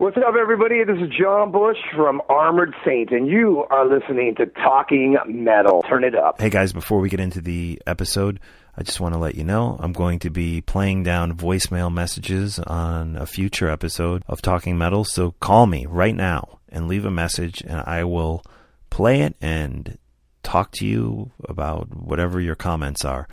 What's up, everybody? This is John Bush from Armored Saint, and you are listening to Talking Metal. Turn it up. Hey, guys, before we get into the episode, I just want to let you know I'm going to be playing down voicemail messages on a future episode of Talking Metal, so call me right now and leave a message, and I will play it and talk to you about whatever your comments are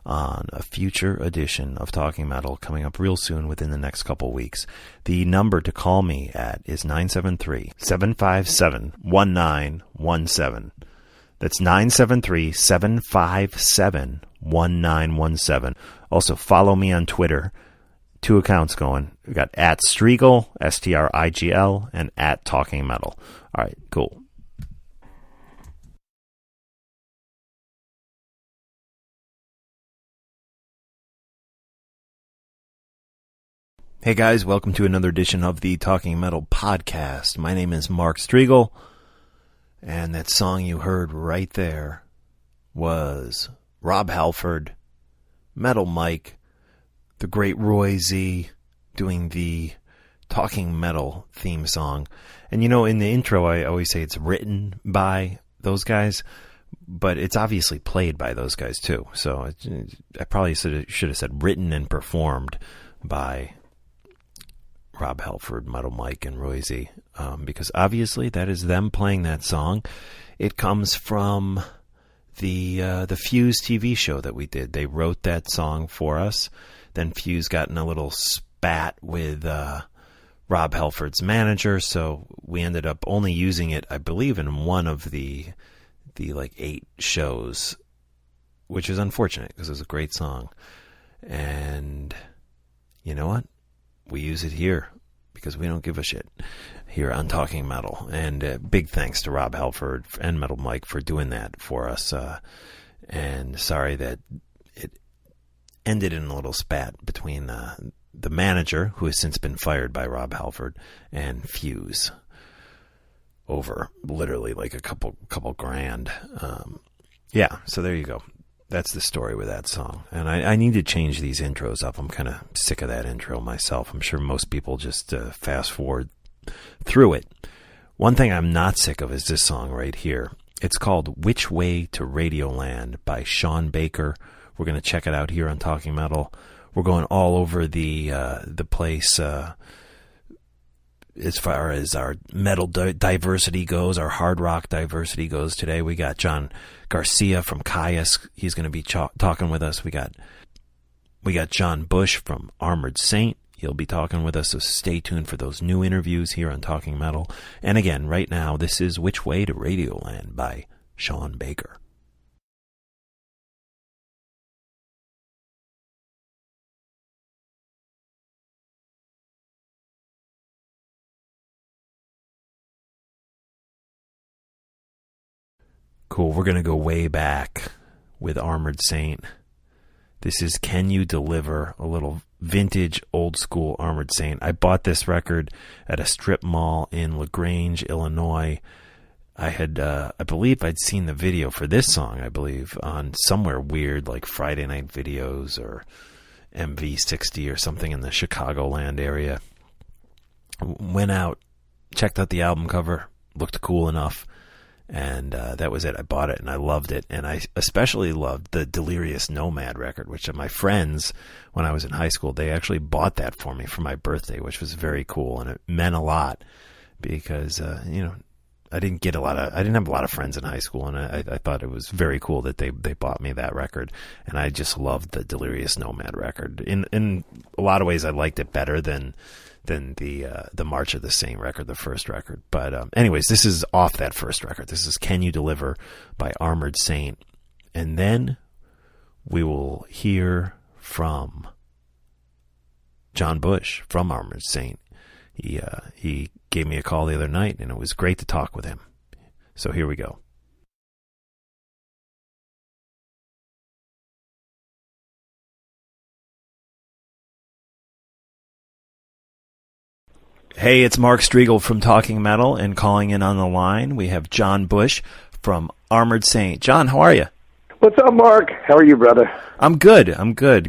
on a future edition of Talking Metal coming up real soon within the next couple weeks. The number to call me at is 973-757-1917. That's 973-757-1917. Also, follow me on Twitter. 2 accounts going. We got @Strigel, STRIGL, and @Talking Metal. All right, cool. Hey guys, welcome to another edition of the Talking Metal podcast. My name is Mark Strigel, and that song you heard right there was Rob Halford, Metal Mike, the great Roy Z doing the Talking Metal theme song. And you know, in the intro I always say it's written by those guys, but it's obviously played by those guys too. So I probably should have said written and performed by Rob Halford, Metal Mike, and Roy Z, because obviously that is them playing that song. It comes from the Fuse TV show that we did. They wrote that song for us. Then Fuse got in a little spat with Rob Halford's manager, so we ended up only using it, I believe, in one of the like 8 shows, which is unfortunate because it was a great song. And you know what? We use it here because we don't give a shit here on Talking Metal. And big thanks to Rob Halford and Metal Mike for doing that for us. And sorry that it ended in a little spat between the manager, who has since been fired by Rob Halford, and Fuse over literally like a couple grand. Yeah, so there you go. That's the story with that song. And I need to change these intros up. I'm kind of sick of that intro myself. I'm sure most people just fast forward through it. One thing I'm not sick of is this song right here. It's called Which Way to Radioland by Sean Baker. We're going to check it out here on Talking Metal. We're going all over the place as far as our metal diversity goes, our hard rock diversity goes today. We got John Garcia from Caius. He's going to be talking with us. We got John Bush from Armored Saint. He'll be talking with us, so stay tuned for those new interviews here on Talking Metal. And again, right now, this is Which Way to Radioland by Sean Baker. Cool, we're going to go way back with Armored Saint. This is Can You Deliver, a little vintage, old-school Armored Saint. I bought this record at a strip mall in LaGrange, Illinois. I believe I'd seen the video for this song, on somewhere weird like Friday Night Videos or MV60 or something in the Chicagoland area. Went out, checked out the album cover, looked cool enough. And that was it. I bought it, and I loved it. And I especially loved the Delirious Nomad record, which my friends, when I was in high school, they actually bought that for me for my birthday, which was very cool. And it meant a lot because, I didn't have a lot of friends in high school, and I thought it was very cool that they bought me that record. And I just loved the Delirious Nomad record. In a lot of ways, I liked it better than the March of the Saint record, the first record. But anyways, this is off that first record. This is Can You Deliver by Armored Saint. And then we will hear from John Bush from Armored Saint. He gave me a call the other night, and it was great to talk with him. So here we go. Hey, it's Mark Strigel from Talking Metal, and calling in on the line, we have John Bush from Armored Saint. John, how are you? What's up, Mark? How are you, brother? I'm good.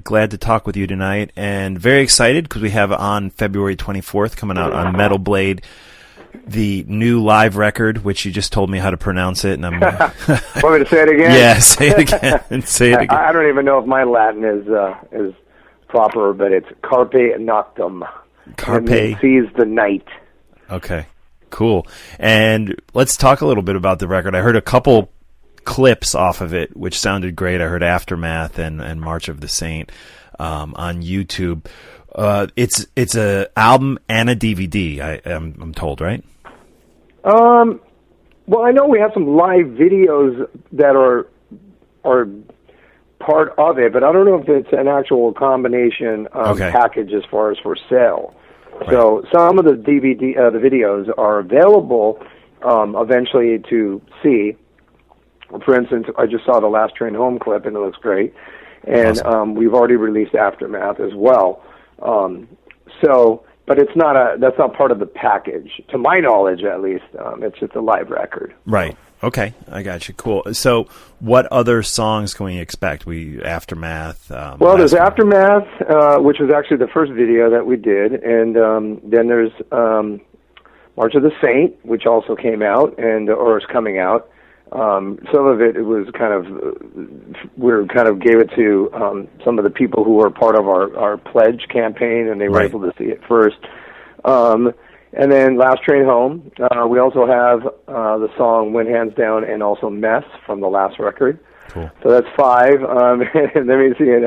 Glad to talk with you tonight, and very excited because we have on February 24th coming out on Metal Blade the new live record, which you just told me how to pronounce it, and I'm Want me to say it again? Yeah, say it again. Say it again. I don't even know if my Latin is proper, but it's Carpe Noctem. Carpe. It means seize the night. Okay, cool. And let's talk a little bit about the record. I heard a couple clips off of it, which sounded great. I heard Aftermath and March of the Saint on YouTube. It's a album and a DVD. I'm told, right? Well, I know we have some live videos that are part of it, but I don't know if it's an actual combination package as far as for sale. Right. So some of the the videos are available eventually to see. For instance, I just saw the Last Train Home clip, and it looks great. And awesome. We've already released Aftermath as well. But it's not that's not part of the package, to my knowledge, at least. It's just a live record. Right. Okay, I got you. Cool. So, what other songs can we expect? Aftermath. Well, there's Aftermath, which was actually the first video that we did, and then there's March of the Saint, which also came out or is coming out. Some of it was gave it to some of the people who were part of our pledge campaign, and they were able to see it first. And then Last Train Home. We also have the song Win Hands Down and also Mess from the last record. Cool. So that's 5. Let me see it.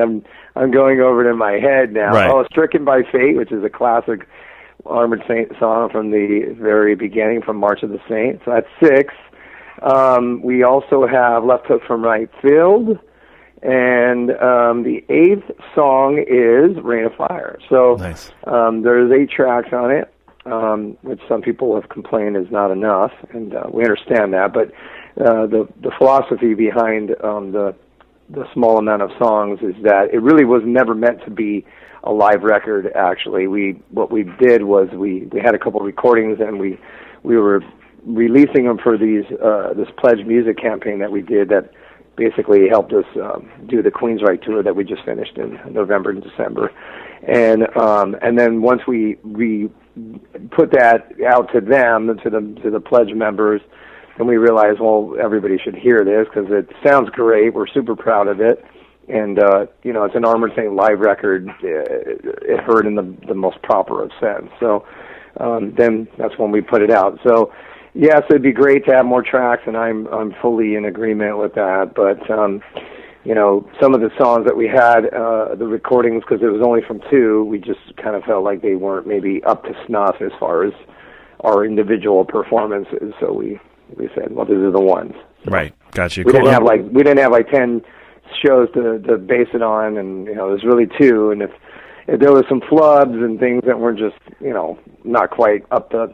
I'm going over it in my head now. Right. Oh, Stricken by Fate, which is a classic Armored Saint song from the very beginning, from March of the Saint. So that's 6. We also have Left Hook from Right Field, and the 8th song is Rain of Fire. So nice. There's 8 tracks on it, which some people have complained is not enough, and we understand that. But the philosophy behind the small amount of songs is that it really was never meant to be a live record. Actually, what we did was we had a couple recordings, and we were releasing them for this pledge music campaign that we did that basically helped us do the Queensryche tour that we just finished in November and December, and then once we put that out to them, to the pledge members, and we realized, well, everybody should hear this because it sounds great. We're super proud of it, and it's an Armored Saint live record. It heard in the most proper of sense. So then that's when we put it out. So. Yes, it'd be great to have more tracks, and I'm fully in agreement with that. But some of the songs that we had, the recordings, because it was only from 2, we just kind of felt like they weren't maybe up to snuff as far as our individual performances. So we said, well, these are the ones. So right, gotcha. We didn't have like 10 shows to base it on, and there's really 2. And if there was some flubs and things that were just not quite up to.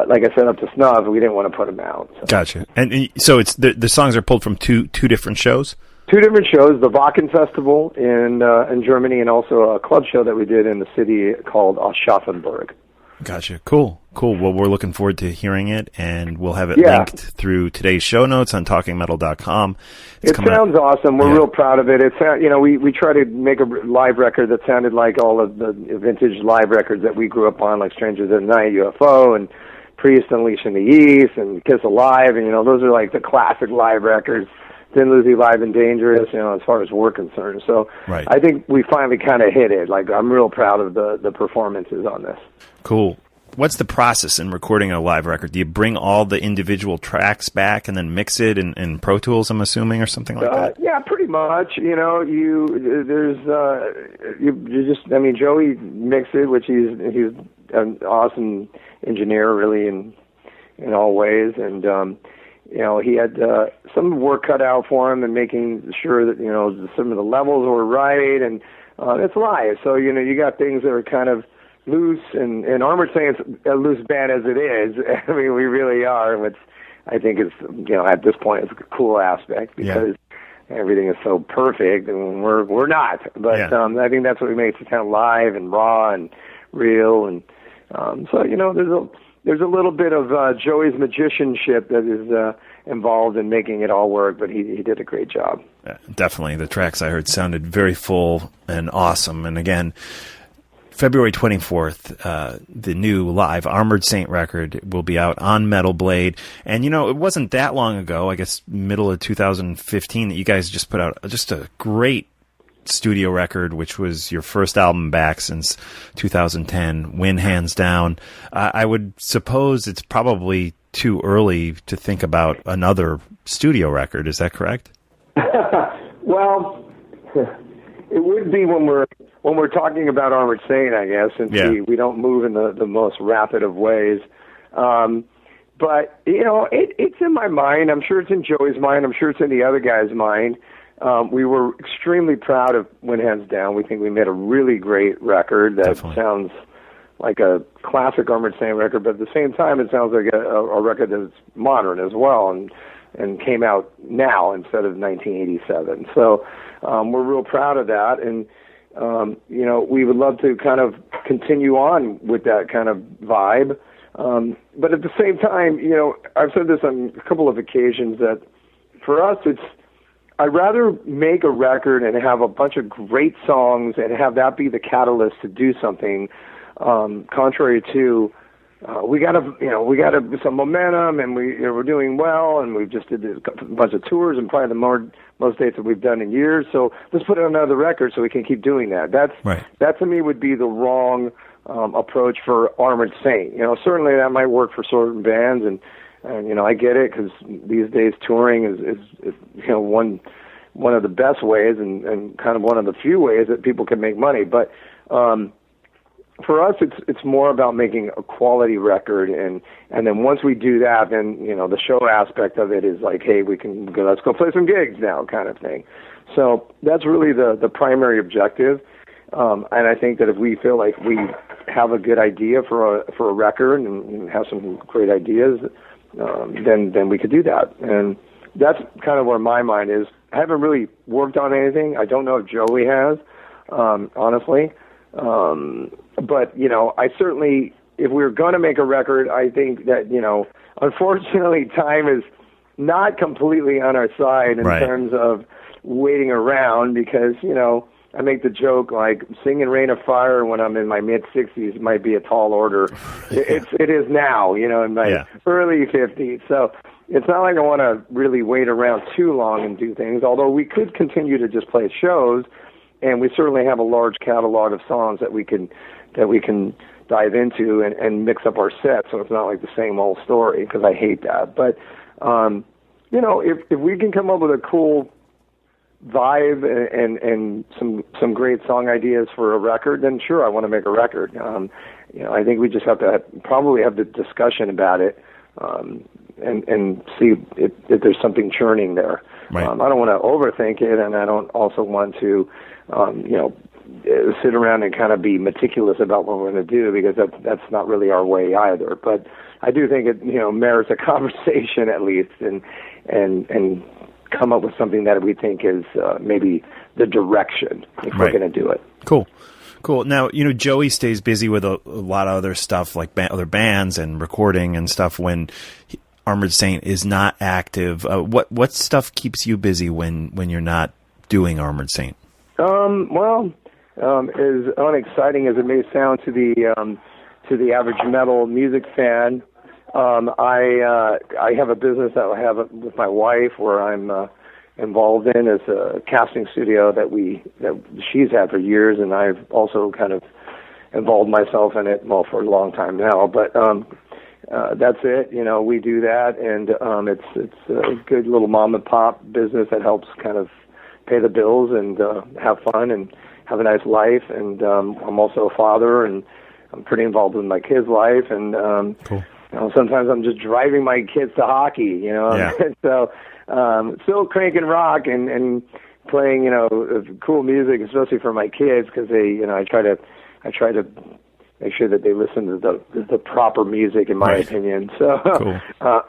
Like I said, up to snuff, we didn't want to put them out. So. Gotcha. And so it's the songs are pulled from two different shows? 2 different shows, the Wacken Festival in Germany, and also a club show that we did in the city called Aschaffenburg. Gotcha. Cool. Well, we're looking forward to hearing it, and we'll have it linked through today's show notes on talkingmetal.com. It sounds awesome. We're real proud of it. We try to make a live record that sounded like all of the vintage live records that we grew up on, like Strangers at Night, UFO, and Priest, Unleash in the East, and Kiss Alive, and those are like the classic live records. Thin Lizzy, Live and Dangerous, as far as we're concerned. So I think we finally kind of hit it. Like, I'm real proud of the performances on this. Cool. What's the process in recording a live record? Do you bring all the individual tracks back and then mix it in Pro Tools, I'm assuming, or something like that? Yeah, pretty much. Joey mixed it, which he's an awesome engineer, really, in all ways, and he had some work cut out for him and making sure that some of the levels were right, and it's live, so you got things that are kind of loose, and Armored Saint's a loose band as it is. I mean, we really are, which I think is at this point it's a cool aspect because everything is so perfect, and we're not. But I think that's what makes it kind of live and raw and real, and So there's a little bit of Joey's magicianship that is involved in making it all work, but he did a great job. Definitely. The tracks I heard sounded very full and awesome. And again, February 24th, the new live Armored Saint record will be out on Metal Blade. And, it wasn't that long ago, I guess middle of 2015, that you guys just put out just a great studio record, which was your first album back since 2010, Win Hands Down. I would suppose it's probably too early to think about another studio record. Is that correct? Well, it would be when we're talking about Armored Saint, I guess, since we don't move in the most rapid of ways. But, it's in my mind. I'm sure it's in Joey's mind. I'm sure it's in the other guy's mind. We were extremely proud of Win Hands Down. We think we made a really great record that sounds like a classic Armored Saint record, but at the same time, it sounds like a record that's modern as well and came out now instead of 1987. So we're real proud of that, and we would love to kind of continue on with that kind of vibe. But at the same time, I've said this on a couple of occasions that for us, I'd rather make a record and have a bunch of great songs and have that be the catalyst to do something, contrary to we got some momentum and we're doing well and we've just did a bunch of tours and probably the most dates that we've done in years. So let's put out another record so we can keep doing that. That to me would be the wrong approach for Armored Saint. Certainly that might work for certain bands and I get it because these days touring is one of the best ways and kind of one of the few ways that people can make money. But for us, it's more about making a quality record, and then once we do that, then the show aspect of it is like, hey, let's go play some gigs now, kind of thing. So that's really the primary objective. And I think that if we feel like we have a good idea for a record and have some great ideas, then we could do that. And that's kind of where my mind is. I haven't really worked on anything. I don't know if Joey has, honestly. But, I certainly, if we were going to make a record, I think that, unfortunately time is not completely on our side in terms of waiting around because, I make the joke like singing Rain of Fire when I'm in my mid-60s might be a tall order. It is now, in my early 50s. So it's not like I want to really wait around too long and do things, although we could continue to just play shows, and we certainly have a large catalog of songs that we can dive into and mix up our set so it's not like the same old story, because I hate that. But, if we can come up with a cool vibe and some great song ideas for a record, then sure, I want to make a record. I think we just have to probably have the discussion about it and see if there's something churning there. Right. I don't want to overthink it, and I don't also want to, sit around and kind of be meticulous about what we're going to do, because that's not really our way either. But I do think it, merits a conversation at least, and come up with something that we think is maybe the direction if we're going to do it. Cool. Now, Joey stays busy with a lot of other stuff like other bands and recording and stuff when Armored Saint is not active. What stuff keeps you busy when you're not doing Armored Saint? As unexciting as it may sound to the average metal music fan, I have a business that I have with my wife where I'm involved in as a casting studio that she's had for years, and I've also kind of involved myself in it for a long time now. But that's it. We do that, and it's a good little mom and pop business that helps kind of pay the bills and have fun and have a nice life. And I'm also a father, and I'm pretty involved in my kids' life, and cool. Sometimes I'm just driving my kids to hockey, Yeah. So still cranking rock and playing, cool music, especially for my kids, because they, I try to make sure that they listen to the proper music, in my opinion. So cool.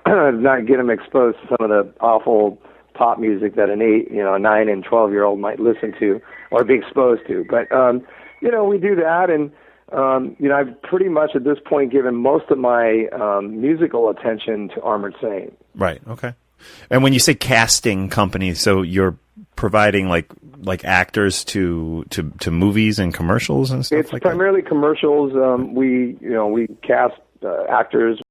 Not get them exposed to some of the awful pop music that a 9 and 12-year-old might listen to or be exposed to. But we do that, and I've pretty much at this point given most of my musical attention to Armored Saint. Right. Okay. And when you say casting company, so you're providing like actors to movies and commercials and stuff it's like that? It's primarily commercials. We cast actors.